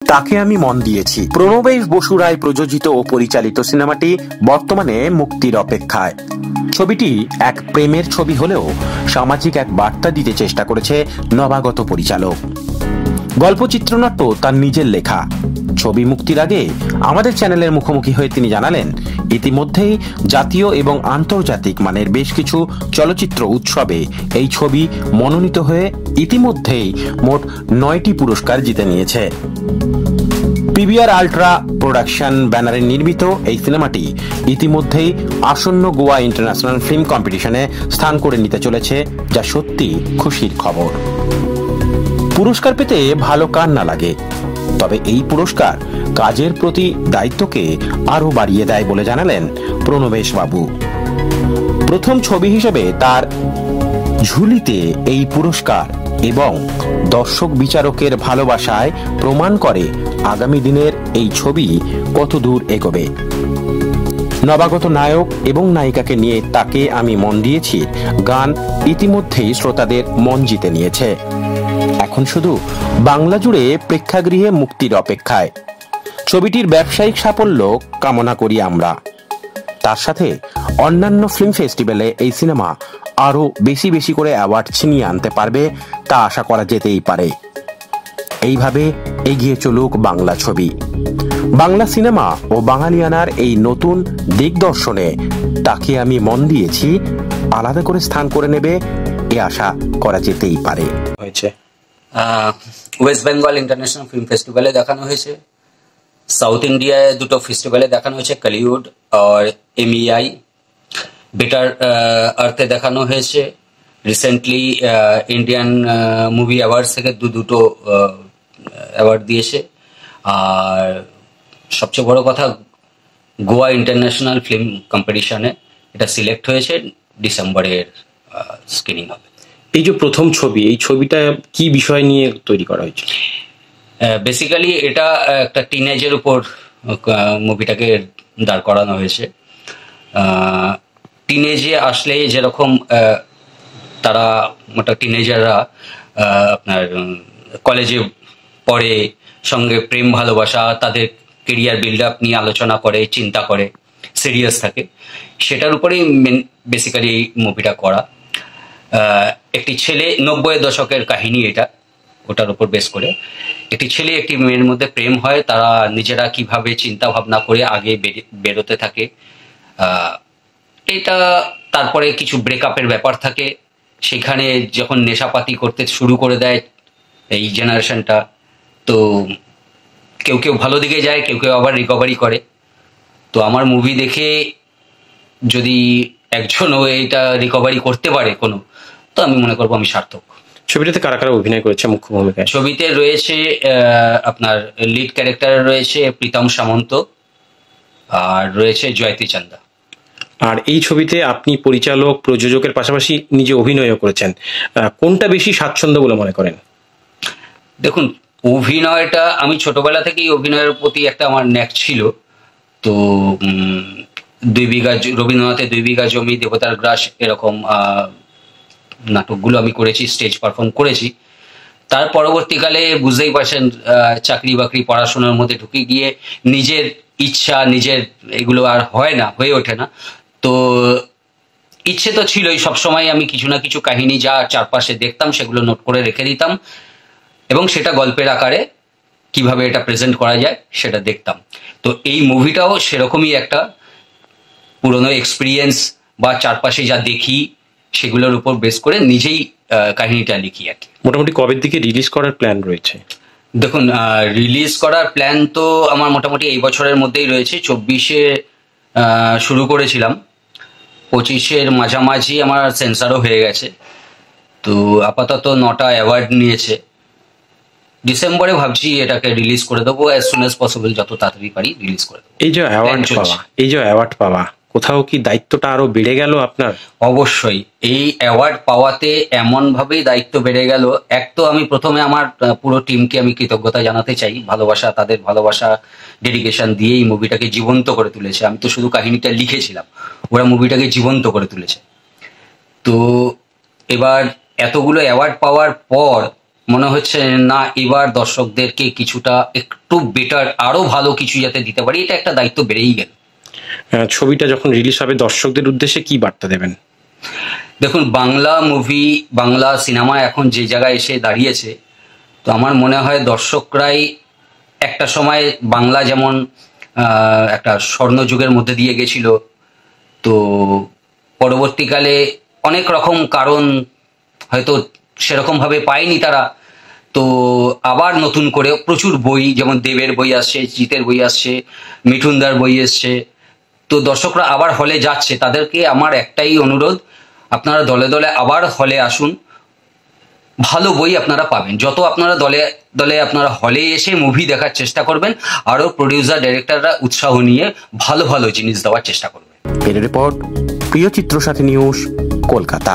তাকে আমি মন দিয়েছি। প্রণবেশ বসু রায় প্রযোজিত ও পরিচালিত সিনেমাটি বর্তমানে মুক্তির অপেক্ষায়। ছবিটি এক প্রেমের ছবি হলেও সামাজিক এক বার্তা দিতে চেষ্টা করেছে নবাগত পরিচালক। গল্প চিত্রনাট্য তার নিজের লেখা। ছবি মুক্তির আগে আমাদের চ্যানেলের মুখোমুখি হয়ে তিনি জানালেন, ইতিমধ্যেই জাতীয় এবং আন্তর্জাতিক মানের বেশ কিছু চলচ্চিত্র উৎসবে এই ছবি মনোনীত হয়ে ইতিমধ্যেই মোট 9টি পুরস্কার জিতে নিয়েছে। পিভিআর আল্ট্রা প্রোডাকশন ব্যানারে নির্মিত এই সিনেমাটি ইতিমধ্যেই আসন্ন গোয়া ইন্টারন্যাশনাল ফিল্ম কম্পিটিশনে স্থান করে নিতে চলেছে, যা সত্যি খুশির খবর। পুরস্কার পেতে ভালো কার না লাগে, তবে এই পুরস্কার কাজের প্রতি দায়িত্বকে আরো বাড়িয়ে দেয় বলে জানালেন প্রণবেশ বাবু। প্রথম ছবি হিসেবে তার ঝুলিতে এই পুরস্কার এবং দর্শক বিচারকের ভালোবাসায় প্রমাণ করে আগামী দিনের এই ছবি কত দূর এগোবে। নবাগত নায়ক এবং নায়িকাকে নিয়ে তাকে আমি মন দিয়েছি গান ইতিমধ্যেই শ্রোতাদের মন জিতে নিয়েছে। এখন শুধু বাংলা জুড়ে প্রেক্ষাগৃহে মুক্তির অপেক্ষায়। ছবিটির ব্যবসায়িক সাফল্য কামনা করি আমরা। তার সাথে অন্যান্য ফিল্ম ফেস্টিভ্যালে এই সিনেমা আরো বেশি বেশি করে অ্যাওয়ার্ড ছিনিয়ে আনতে পারবে, তা আশা করা যেতেই পারে। এইভাবে এগিয়ে চলুক বাংলা ছবি। বাংলা সিনেমা ও বাঙালিয়ানার এই নতুন দিগদর্শনে তাকে আমি মন দিয়েছি আলাদা করে স্থান করে নেবে, এ আশা করা যেতেই পারে। ওয়েস্ট বেঙ্গল ইন্টারন্যাশনাল ফিল্ম ফেস্টিভ্যালে দেখানো হয়েছে, সাউথ ইন্ডিয়ায় দুটো ফেস্টিভ্যালে দেখানো হয়েছে, কলিউড আর এমইআই। বেটার আর্থে দেখানো হয়েছে। রিসেন্টলি ইন্ডিয়ান মুভি অ্যাওয়ার্ডস থেকে দুটো অ্যাওয়ার্ড দিয়েছে। আর সবচেয়ে বড় কথা, গোয়া ইন্টারন্যাশনাল ফিল্ম কম্পিটিশনে এটা সিলেক্ট হয়েছে, ডিসেম্বরের স্ক্রিনিং হবে। এই যে প্রথম ছবি, এই ছবিটা কি বিষয় নিয়ে তৈরি করা হয়েছে? বেসিক্যালি এটা একটা টিনেজের উপর মুভিটাকে দাঁড় করানো হয়েছে। টিনেজে আসলে যেরকম তারা টিনেজাররা আপনার কলেজে পড়ে, সঙ্গে প্রেম ভালোবাসা, তাদের কেরিয়ার বিল্ড আপ নিয়ে আলোচনা করে, চিন্তা করে, সিরিয়াস থাকে, সেটার উপরেই বেসিক্যালি এই মুভিটা করা। একটি ছেলে, 90-এর দশকের কাহিনী এটা, ওটার উপর বেস করে একটি ছেলে একটি মেয়ের মধ্যে প্রেম হয়, তারা নিজেরা কিভাবে চিন্তা ভাবনা করে আগে বেরোতে থাকে। এটা তারপরে কিছু ব্রেকআপের ব্যাপার থাকে, সেখানে যখন নেশাপাতি করতে শুরু করে দেয় এই জেনারেশনটা, তো কেউ কেউ ভালো দিকে যায়, কেউ কেউ আবার রিকভারি করে। তো আমার মুভি দেখে যদি একজনও এইটা রিকভারি করতে পারে কোনো, তো আমি মনে করবো আমি সার্থক। ছবিটাতে কারা কারা অভিনয় করেছে মুখ্য ভূমিকায়? ছবিতে রয়েছে আপনার লিড ক্যারেক্টারে রয়েছে প্রীতম সামন্ত, আর রয়েছে জয়তী চান্দা। আর এই ছবিতে আপনি পরিচালক, প্রযোজকের পাশাপাশি নিজে অভিনয়ও করেছেন, কোনটা বেশি স্বাচ্ছন্দ্য বলে মনে করেন? দেখুন, অভিনয়টা আমি ছোটবেলা থেকেই অভিনয়ের প্রতি একটা আমার ন্যাক ছিল। তো 2 বিঘা রবীন্দ্রনাথের 2 বিঘা জমি, দেবতার গ্রাস, এরকম নাটকগুলো আমি করেছি, স্টেজ পারফর্ম করেছি। তার পরবর্তীকালে বুঝতেই পারছেন, চাকরি বাকরি পড়াশোনার মধ্যে ঢুকে গিয়ে নিজের ইচ্ছা, নিজের এগুলো আর হয়ে ওঠে না। তো ইচ্ছে তো ছিলই, সবসময় আমি কিছু না কিছু কাহিনী যা চারপাশে দেখতাম সেগুলো নোট করে রেখে দিতাম, এবং সেটা গল্পের আকারে কিভাবে এটা প্রেজেন্ট করা যায় সেটা দেখতাম। তো এই মুভিটাও সেরকমই একটা পুরনো এক্সপিরিয়েন্স বা চারপাশে যা দেখি সেগুলোর উপর বেস করে নিজেই কাহিনীটা লিখি আর কি। মোটামুটি কবের দিকে রিলিজ করার প্ল্যান রয়েছে? দেখুন, রিলিজ করার প্ল্যান তো আমার মোটামুটি এই বছরের মধ্যেই রয়েছে। 24-এ শুরু করেছিলাম, 25-এর মাঝামাঝি আমার সেন্সারও হয়ে গেছে। তো আপাতত 9টা অ্যাওয়ার্ড নিয়েছে। ডিসেম্বরে ভাবছি এটাকে রিলিজ করে দেবো, অ্যাজ সুন অ্যাজ পসিবল, যত তাড়াতাড়ি পারি রিলিজ করে দেবো। এই যে অ্যাওয়ার্ড পাওয়া, কোথাও কি দায়িত্বটা আরো বেড়ে গেল আপনার? অবশ্যই, এই অ্যাওয়ার্ড পাওয়াতে এমন ভাবেই দায়িত্ব বেড়ে গেল। এক তো আমি প্রথমে আমার পুরো টিমকে আমি কৃতজ্ঞতা জানাতে চাই, তাদের ভালোবাসা, ডেডিকেশন দিয়েই মুভিটাকে জীবন্ত করে তুলেছে। আমি তো শুধু কাহিনীটা লিখেছিলাম, ওরা মুভিটাকে জীবন্ত করে তুলেছে। তো এবার এতগুলো অ্যাওয়ার্ড পাওয়ার পর মনে হচ্ছে না এবার দর্শকদেরকে কিছুটা একটু বেটার, আরো ভালো কিছু যাতে দিতে পারি, এটা একটা দায়িত্ব বেড়েই গেল। ছবিটা যখন রিলিজ হবে দর্শকদের উদ্দেশ্যে কি বার্তা দেবেন? দেখুন, বাংলা মুভি, বাংলা সিনেমা এখন যে জায়গায় এসে দাঁড়িয়েছে, তো আমার মনে হয় দর্শকরাই একটা সময় বাংলা যেমন একটা স্বর্ণযুগের মধ্যে দিয়ে গেছিল, তো পরবর্তীকালে অনেক রকম কারণ হয়তো সেরকমভাবে পায়নি তারা, তো আবার নতুন করে প্রচুর বই, যেমন দেবের বই আসছে, জিতের বই আসছে, মিঠুনদার বই এসছে, তো দর্শকরা আবার হলে যাচ্ছে। তাদেরকে আমার একটাই অনুরোধ, আপনারা দলে দলে আবার হলে আসুন, ভালো বই আপনারা পাবেন। যত আপনারা দলে দলে আপনারা হলে এসে মুভি দেখার চেষ্টা করবেন, আরও প্রডিউসার ডাইরেক্টররা উৎসাহ নিয়ে ভালো ভালো জিনিস দেওয়ার চেষ্টা করবেন। রিপোর্ট, প্রিয় চিত্র সাথী নিউজ, কলকাতা।